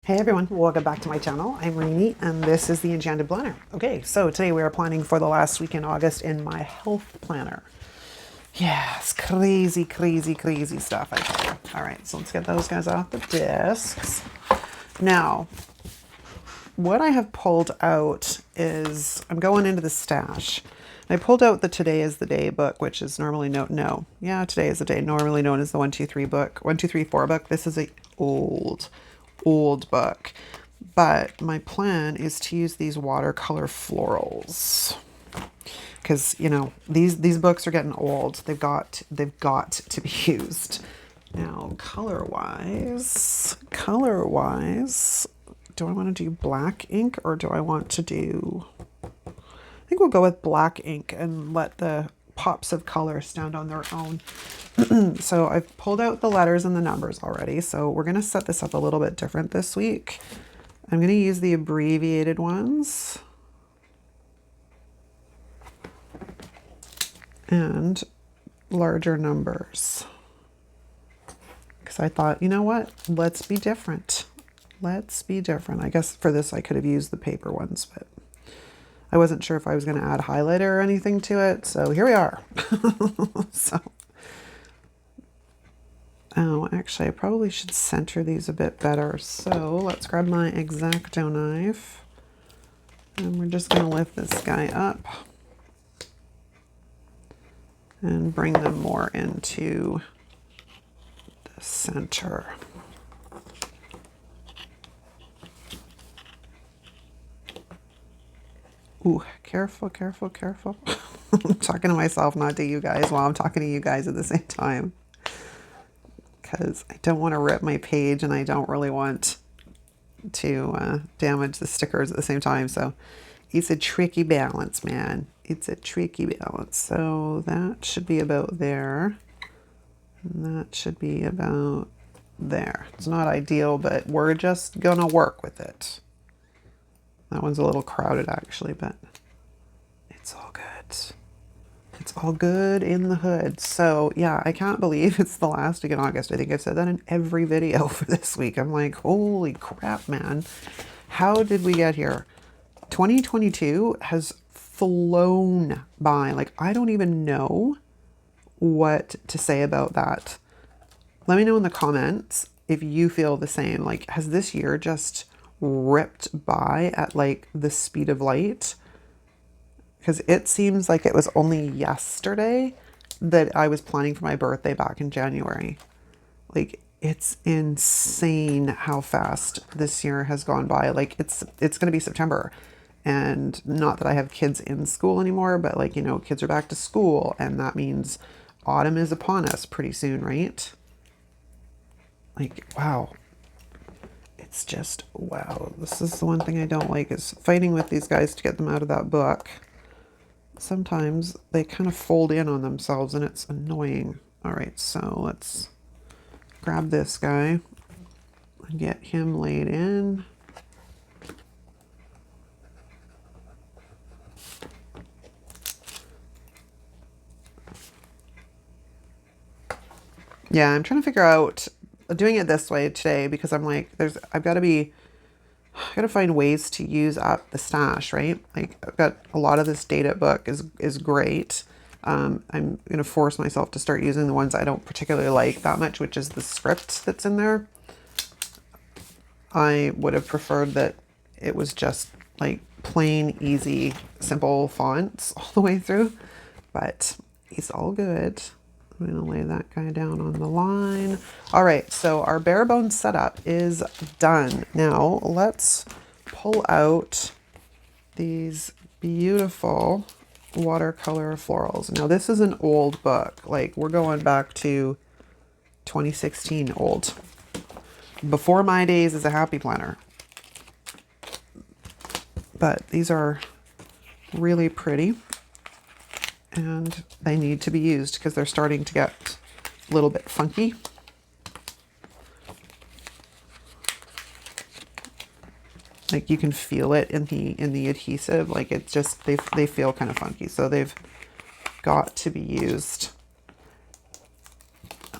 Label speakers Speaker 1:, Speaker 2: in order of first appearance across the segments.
Speaker 1: Hey everyone, welcome back to my channel. I'm Rini and this is the Enchanted Planner. Okay, so today we are planning for the last week in August in my health planner. Yes, crazy, crazy, crazy stuff I tell you. All right, so let's get those guys off the discs. Now, what I have pulled out is, I'm going into the stash. I pulled out the Today is the Day book, which is normally Today is the Day, normally known as the 123 book, 1234 book. This is a old book, but my plan is to use these watercolor florals because these books are getting old. They've got to be used. Now color wise, do I want to do black ink or do I want to do, I think we'll go with black ink and let the pops of color stand on their own. So I've pulled out the letters and the numbers already. So we're going to set this up a little bit different this week. I'm going to use the abbreviated ones and larger numbers. Because I thought, you know what? Let's be different. Let's be different. I guess for this I could have used the paper ones, but I wasn't sure if I was going to add highlighter or anything to it. So here we are. Oh, actually, I probably should center these a bit better. So let's grab my X-Acto knife. And we're just going to lift this guy up and bring them more into the center. Ooh, careful, careful, careful. I'm talking to myself, not to you guys, while I'm talking to you guys at the same time. Because I don't want to rip my page and I don't really want to damage the stickers at the same time. So it's a tricky balance, man. It's a tricky balance. So that should be about there. And that should be about there. It's not ideal, but we're just going to work with it. That one's a little crowded actually, but it's all good. It's all good in the hood. So yeah, I can't believe it's the last week in August. I think I've said that in every video for this week. I'm like, holy crap, man. How did we get here? 2022 has flown by. Like, I don't even know what to say about that. Let me know in the comments if you feel the same. Like, has this year just ripped by at like the speed of light? Because it seems like it was only yesterday that I was planning for my birthday back in January. Like, it's insane how fast this year has gone by. Like, it's going to be September. And not that I have kids in school anymore, but like, you know, kids are back to school. And that means autumn is upon us pretty soon, right? Like, wow. It's just, wow. This is the one thing I don't like, is fighting with these guys to get them out of that book. Sometimes they kind of fold in on themselves and it's annoying. All right, so let's grab this guy and get him laid in. Yeah, I'm trying to figure out doing it this way today because I'm like, I've got to find ways to use up the stash, right? Like, I've got a lot of this data book is great. I'm going to force myself to start using the ones I don't particularly like that much, which is the script that's in there. I would have preferred that it was just like plain, easy, simple fonts all the way through, but it's all good. I'm going to lay that guy down on the line. All right, so our bare bones setup is done. Now let's pull out these beautiful watercolor florals. Now this is an old book. Like, we're going back to 2016 old. Before my days as a happy planner. But these are really pretty. And they need to be used because they're starting to get a little bit funky. Like, you can feel it in the adhesive. Like, it's just, they feel kind of funky. So they've got to be used.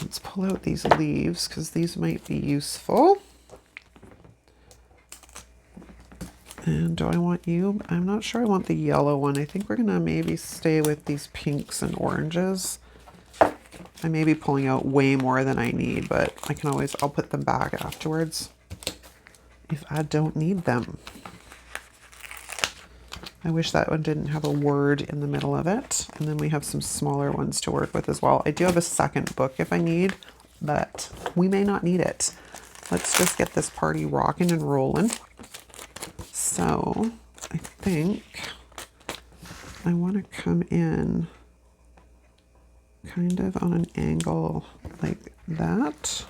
Speaker 1: Let's pull out these leaves because these might be useful. And do I want you? I'm not sure I want the yellow one. I think we're gonna maybe stay with these pinks and oranges. I may be pulling out way more than I need, but I can always, I'll put them back afterwards if I don't need them. I wish that one didn't have a word in the middle of it. And then we have some smaller ones to work with as well. I do have a second book if I need, but we may not need it. Let's just get this party rocking and rolling. So I think I want to come in kind of on an angle like that.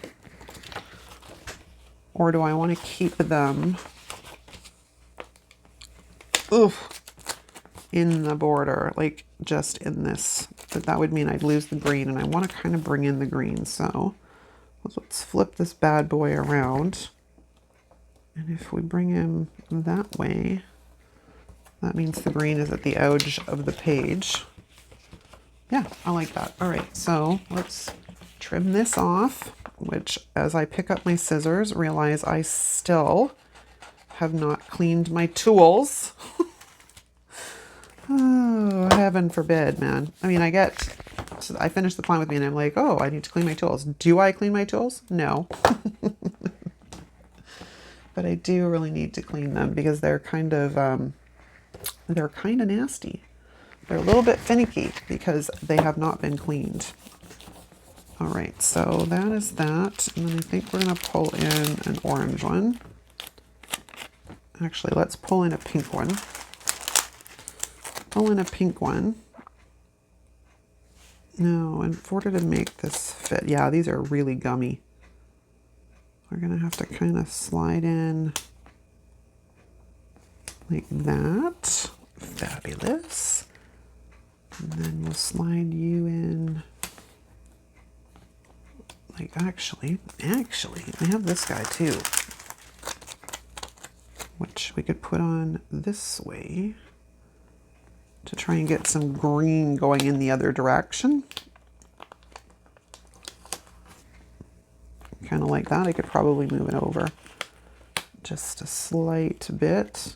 Speaker 1: Or do I want to keep them in the border, like just in this? But that would mean I'd lose the green, and I want to kind of bring in the green. So let's flip this bad boy around. And if we bring him that way, that means the green is at the edge of the page. Yeah, I like that. All right, so let's trim this off, which as I pick up my scissors, realize I still have not cleaned my tools. Oh, heaven forbid, man. I mean, I finish the plan with me and I'm like, oh, I need to clean my tools. Do I clean my tools? No. But I do really need to clean them because they're kind of nasty. They're a little bit finicky because they have not been cleaned. All right, so that is that. And then I think we're gonna pull in an orange one. Actually, let's pull in a pink one. Pull in a pink one. No, in order to make this fit, yeah, these are really gummy. We're gonna have to kind of slide in like that. Fabulous. And then we'll slide you in. Like actually, I have this guy too, which we could put on this way to try and get some green going in the other direction. Kind of like that. I could probably move it over just a slight bit.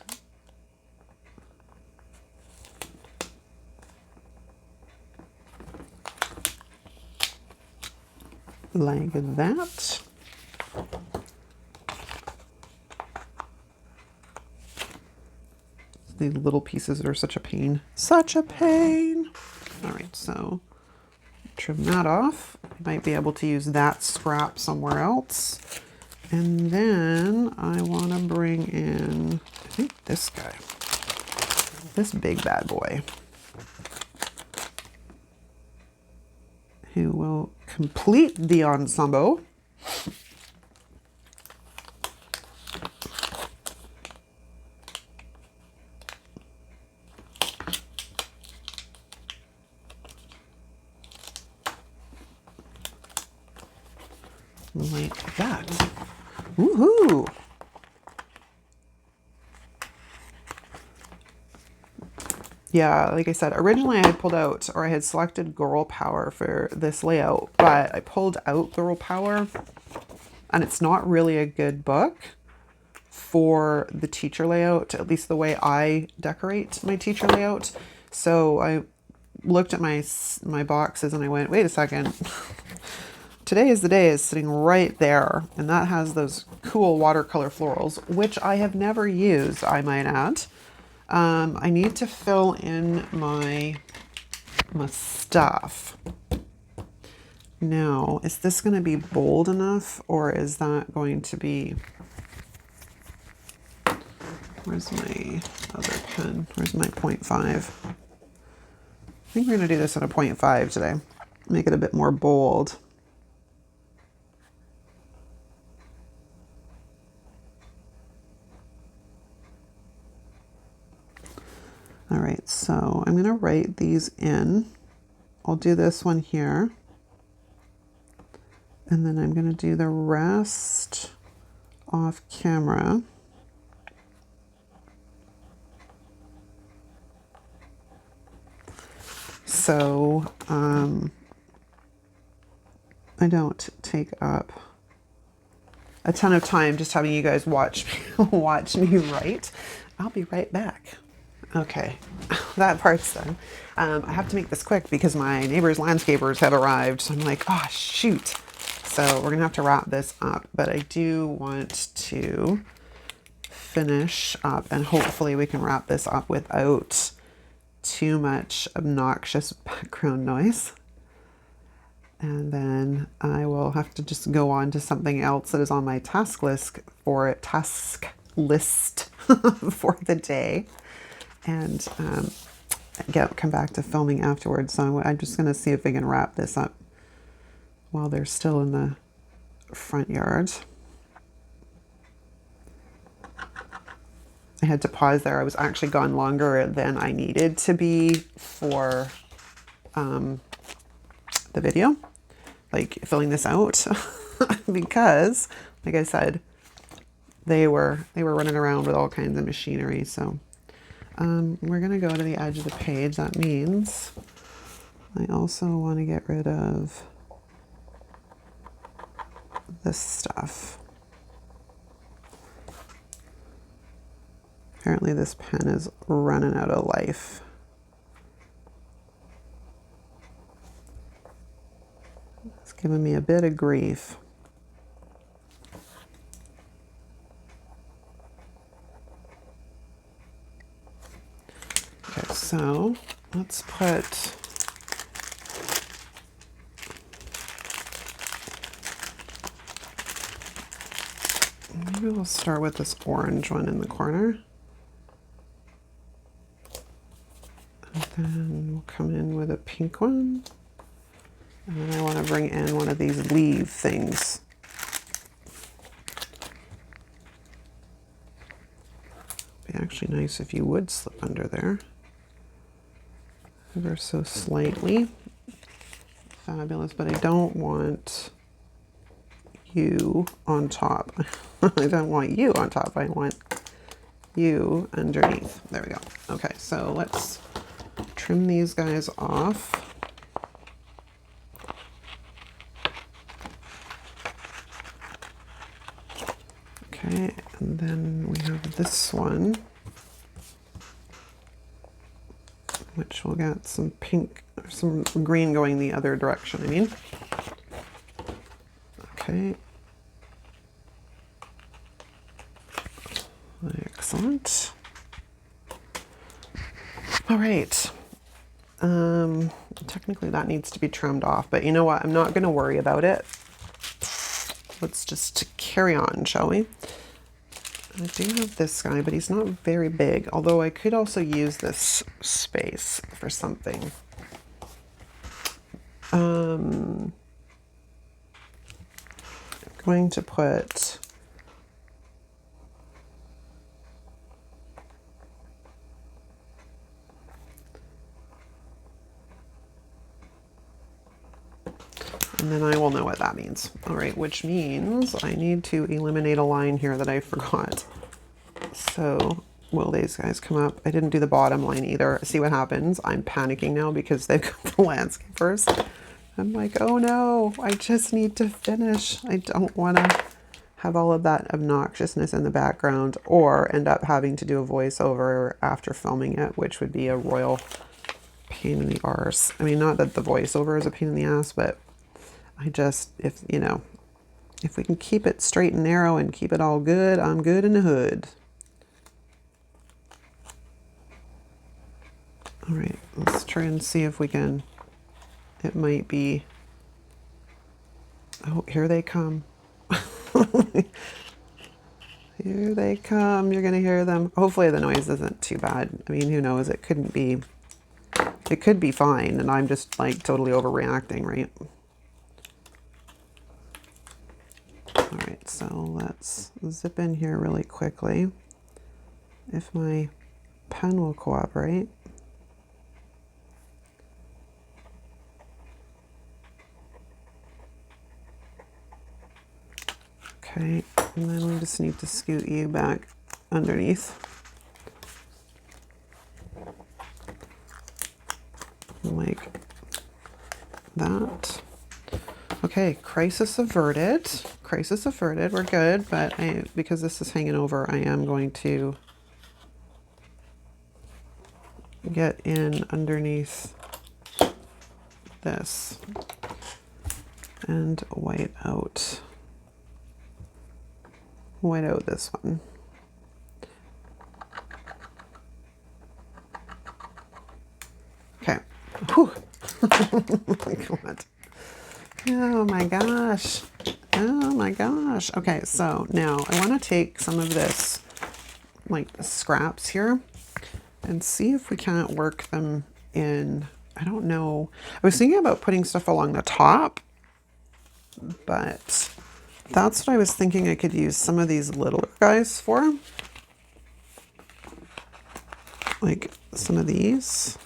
Speaker 1: Like that. These little pieces are such a pain. Such a pain. All right, so trim that off. I might be able to use that scrap somewhere else. And then I want to bring in, I think this guy, this big bad boy, who will complete the ensemble. Like that. Woohoo! Yeah, like I said, originally I had pulled out, or I had selected Girl Power for this layout, but I pulled out Girl Power, and it's not really a good book for the teacher layout, at least the way I decorate my teacher layout. So I looked at my boxes and I went, wait a second. Today is the Day is sitting right there, and that has those cool watercolor florals, which I have never used, I might add. I need to fill in my stuff. Now, is this going to be bold enough, or is that going to be... Where's my other pen? Where's my 0.5? I think we're going to do this on a 0.5 today. Make it a bit more bold. All right, so I'm going to write these in. I'll do this one here. And then I'm going to do the rest off camera. So I don't take up a ton of time just having you guys watch me write. I'll be right back. Okay, that part's done. I have to make this quick because my neighbor's landscapers have arrived. So I'm like, oh, shoot. So we're gonna have to wrap this up, but I do want to finish up and hopefully we can wrap this up without too much obnoxious background noise. And then I will have to just go on to something else that is on my task list for for the day, and come back to filming afterwards. So I'm just going to see if I can wrap this up while they're still in the front yard. I had to pause there. I was actually gone longer than I needed to be for the video, like filling this out, because like I said, they were running around with all kinds of machinery. So we're gonna go to the edge of the page. That means I also want to get rid of this stuff. Apparently this pen is running out of life. It's giving me a bit of grief. Okay, so let's put maybe we'll start with this orange one in the corner. And then we'll come in with a pink one. And then I want to bring in one of these leaf things. It'd be actually nice if you would slip under there. Ever so slightly. Fabulous, but I don't want you on top. I don't want you on top. I want you underneath. There we go. Okay, so let's trim these guys off. Okay, and then we have this one, which will get some pink, some green going the other direction, I mean. Okay. Excellent. All right. Technically that needs to be trimmed off, but you know what? I'm not going to worry about it. Let's just carry on, shall we? I do have this guy, but he's not very big, although I could also use this space for something. I'm going to put and then I will know what that means. All right, which means I need to eliminate a line here that I forgot. So will these guys come up? I didn't do the bottom line either. See what happens? I'm panicking now because they've got the landscapers. I'm like, oh no, I just need to finish. I don't want to have all of that obnoxiousness in the background or end up having to do a voiceover after filming it, which would be a royal pain in the arse. I mean, not that the voiceover is a pain in the ass, but I just, if we can keep it straight and narrow and keep it all good, I'm good in the hood. All right, let's try and see if we can, it might be, oh, here they come. Here they come, you're gonna hear them. Hopefully the noise isn't too bad. I mean, who knows, it could be fine and I'm just like totally overreacting, right? All right, so let's zip in here really quickly. If my pen will cooperate. Okay, and then we just need to scoot you back underneath. Like that. Okay, crisis averted. Crisis averted, we're good, but because this is hanging over, I am going to get in underneath this and white out this one. Okay. Whew. God. Oh my gosh. Oh my gosh. Okay, so now I want to take some of this, like the scraps here, and see if we can't work them in. I don't know. I was thinking about putting stuff along the top, but that's what I was thinking I could use some of these little guys for. Like some of these.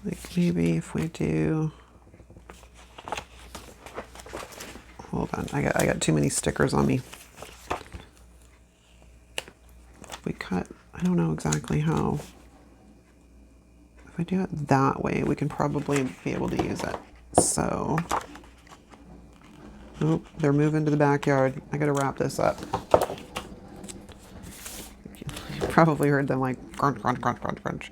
Speaker 1: Like maybe if we do, hold on, I got too many stickers on me. If we cut, I don't know exactly how. If I do it that way, we can probably be able to use it. So, oh, they're moving to the backyard. I gotta wrap this up. You probably heard them like crunch, crunch, crunch, crunch, crunch.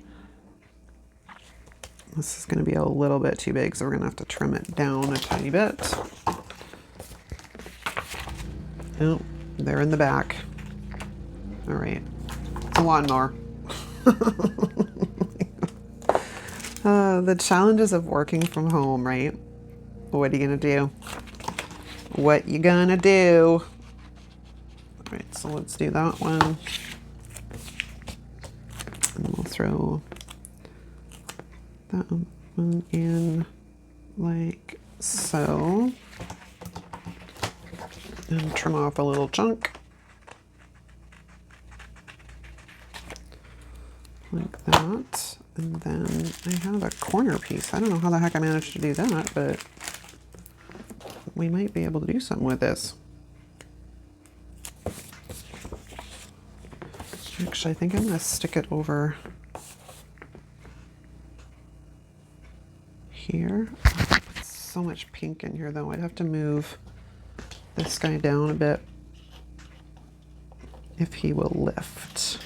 Speaker 1: This is going to be a little bit too big, so we're going to have to trim it down a tiny bit. Oh, they're in the back. All right. It's a lawnmower. The challenges of working from home, right? What are you going to do? What you going to do? All right, so let's do that one. And we'll throw that one in like so, and trim off a little chunk like that. And then I have a corner piece. I don't know how the heck I managed to do that, but we might be able to do something with this. Actually, I think I'm going to stick it over here. So much pink in here though. I'd have to move this guy down a bit if he will lift.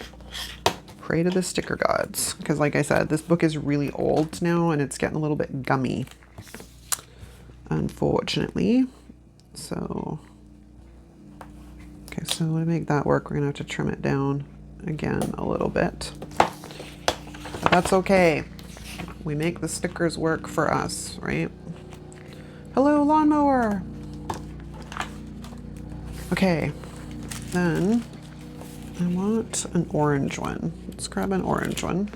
Speaker 1: Pray to the sticker gods, because like I said, this book is really old now and it's getting a little bit gummy, unfortunately. So okay, so to make that work, we're gonna have to trim it down again a little bit, but that's okay. We make the stickers work for us, right? Hello, lawnmower. Okay, then I want an orange one. Let's grab an orange one,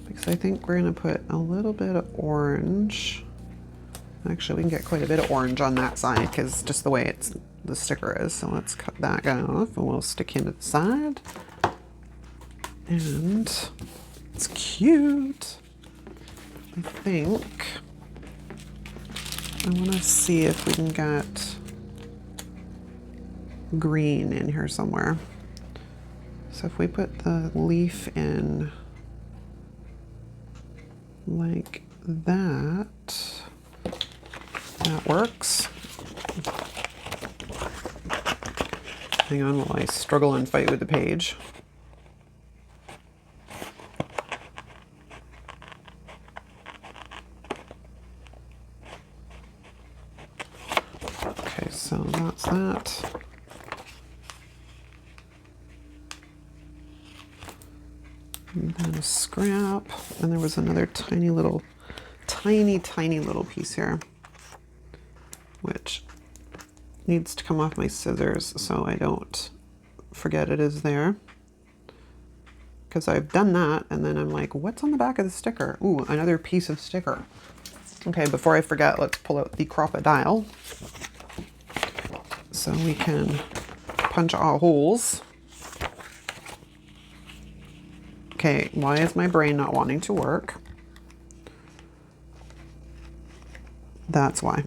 Speaker 1: because I think we're going to put a little bit of orange. Actually, we can get quite a bit of orange on that side, because just the way the sticker is. So let's cut that guy off, and we'll stick him to the side. And it's cute. I think I want to see if we can get green in here somewhere. So if we put the leaf in like that, that works. Hang on while I struggle and fight with the page. Okay, so that's that. And then a scrap, and there was another tiny little piece here, which needs to come off my scissors so I don't forget it is there, because I've done that and then I'm like, what's on the back of the sticker? Ooh, another piece of sticker. Okay, before I forget, let's pull out the crocodile so we can punch our holes. Okay, why is my brain not wanting to work? That's why.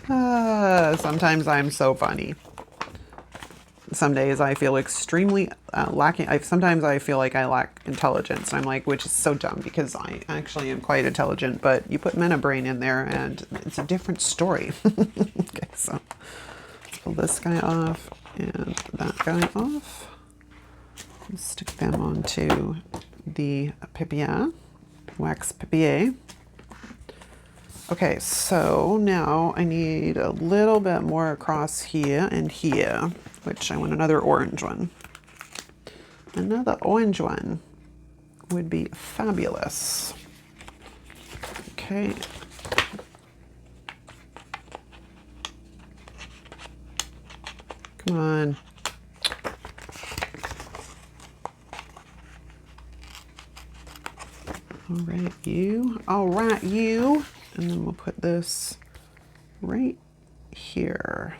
Speaker 1: God. Sometimes I'm so funny. some days I feel extremely lacking. Sometimes I feel like I lack intelligence. I'm like, which is so dumb because I actually am quite intelligent, but you put mena brain in there and it's a different story. Okay, so let's pull this guy off and that guy off. Let's stick them onto the papier, wax papier. Okay, so now I need a little bit more across here and here, which I want another orange one. Another orange one would be fabulous. Okay. Come on. All right, you. All right, you. And then we'll put this right here.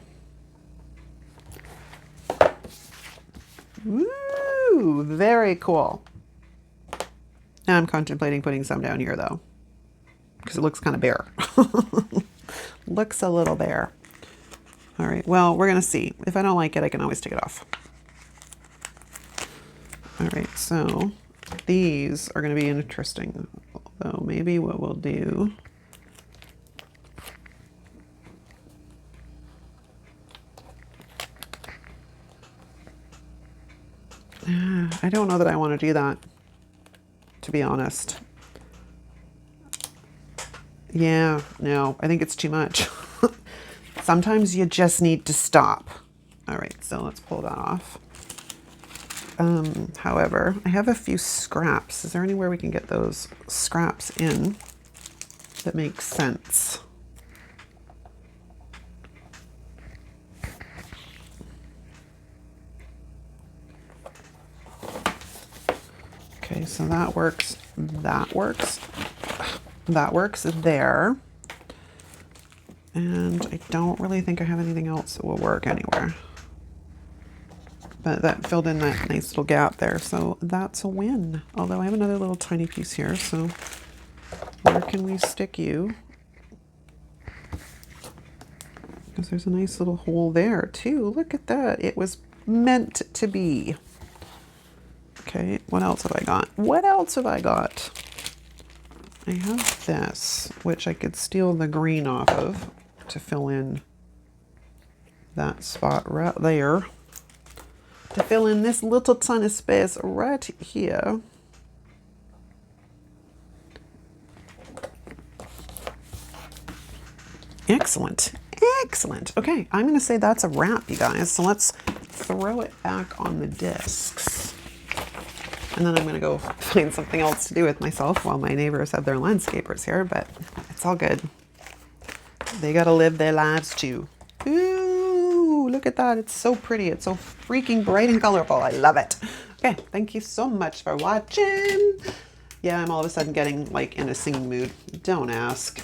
Speaker 1: Woo! Very cool. Now I'm contemplating putting some down here though, because it looks kind of bare. Looks a little bare. All right, well, we're gonna see. If I don't like it, I can always take it off. All right, so these are gonna be interesting. Although maybe what we'll do, I don't know that I want to do that, to be honest. Yeah, no, I think it's too much. Sometimes you just need to stop. All right, so let's pull that off. However, I have a few scraps. Is there anywhere we can get those scraps in that makes sense? Okay, so that works, that works, that works there. And I don't really think I have anything else that will work anywhere. But that filled in that nice little gap there, so that's a win. Although I have another little tiny piece here, so where can we stick you? Because there's a nice little hole there too. Look at that, it was meant to be. Okay, what else have I got? What else have I got? I have this, which I could steal the green off of to fill in that spot right there. To fill in this little tiny space right here. Excellent, excellent. Okay, I'm gonna say that's a wrap, you guys. So let's throw it back on the discs. And then I'm gonna go find something else to do with myself while my neighbors have their landscapers here, but it's all good. They gotta live their lives too. Ooh, look at that, it's so pretty. It's so freaking bright and colorful, I love it. Okay, thank you so much for watching. Yeah, I'm all of a sudden getting like in a singing mood. Don't ask.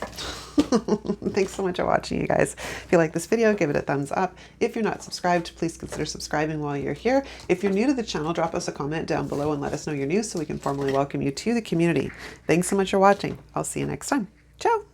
Speaker 1: Thanks so much for watching, you guys. If you like this video, give it a thumbs up. If you're not subscribed, please consider subscribing while you're here. If you're new to the channel, drop us a comment down below and let us know you're new so we can formally welcome you to the community. Thanks so much for watching. I'll see you next time. Ciao.